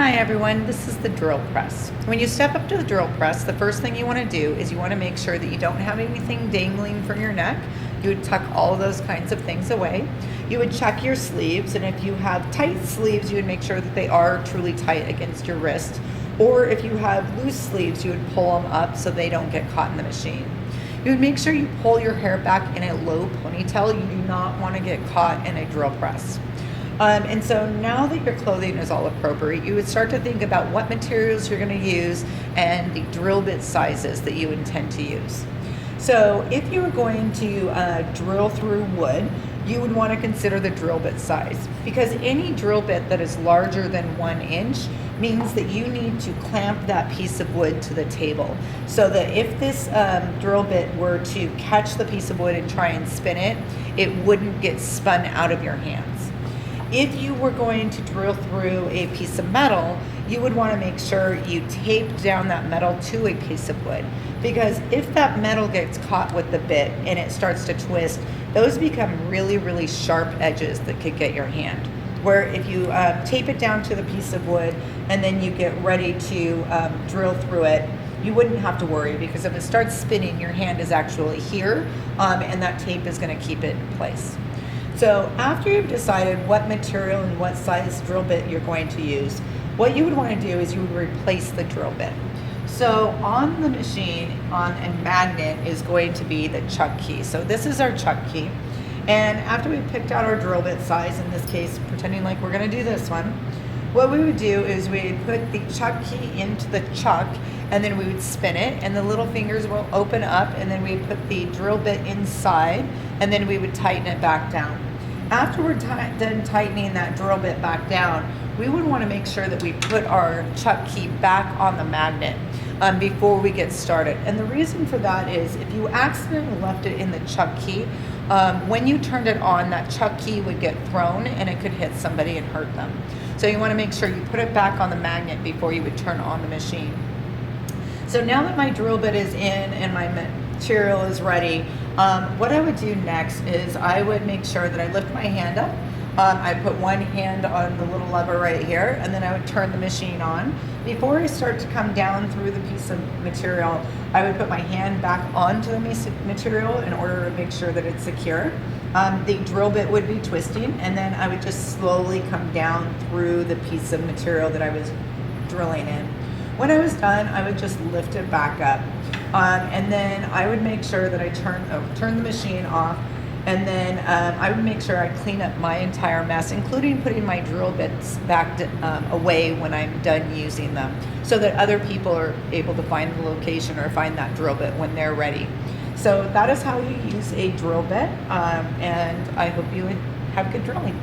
Hi everyone, this is the drill press. When you step up to the drill press, the first thing you want to do is you want to make sure that you don't have anything dangling from your neck. You would tuck all of those kinds of things away. You would check your sleeves, and if you have tight sleeves, you would make sure that they are truly tight against your wrist. Or if you have loose sleeves, you would pull them up so they don't get caught in the machine. You would make sure you pull your hair back in a low ponytail. You do not want to get caught in a drill press. And so now that your clothing is all appropriate, you would start to think about what materials you're going to use and the drill bit sizes that you intend to use. So if you were going to drill through wood, you would want to consider the drill bit size, because any drill bit that is larger than 1 inch means that you need to clamp that piece of wood to the table, so that if this drill bit were to catch the piece of wood and try and spin it, it wouldn't get spun out of your hands. If you were going to drill through a piece of metal, you would want to make sure you tape down that metal to a piece of wood, because if that metal gets caught with the bit and it starts to twist, those become really, really sharp edges that could get your hand. Where if you tape it down to the piece of wood and then you get ready to drill through it, you wouldn't have to worry, because if it starts spinning, your hand is actually here, and that tape is going to keep it in place. So after you've decided what material and what size drill bit you're going to use, what you would want to do is you would replace the drill bit. So on the machine, on a magnet, is going to be the chuck key. So this is our chuck key. And after we picked out our drill bit size, in this case, pretending like we're going to do this one, what we would do is we'd put the chuck key into the chuck, and then we would spin it, and the little fingers will open up, and then we'd put the drill bit inside, and then we would tighten it back down. After we're done tightening that drill bit back down, we would want to make sure that we put our chuck key back on the magnet before we get started. And the reason for that is if you accidentally left it in the chuck key, when you turned it on, that chuck key would get thrown and it could hit somebody and hurt them. So you want to make sure you put it back on the magnet before you would turn on the machine. So now that my drill bit is in and my material is ready, what I would do next is I would make sure that I lift my hand up. I put one hand on the little lever right here, and then I would turn the machine on. Before I start to come down through the piece of material, I would put my hand back onto the material in order to make sure that it's secure. The drill bit would be twisting, and then I would just slowly come down through the piece of material that I was drilling in. When I was done, I would just lift it back up. And then I would make sure that I turn the machine off, and then I would make sure I clean up my entire mess, including putting my drill bits back away when I'm done using them, so that other people are able to find the location or find that drill bit when they're ready. So that is how you use a drill bit, and I hope you have good drilling.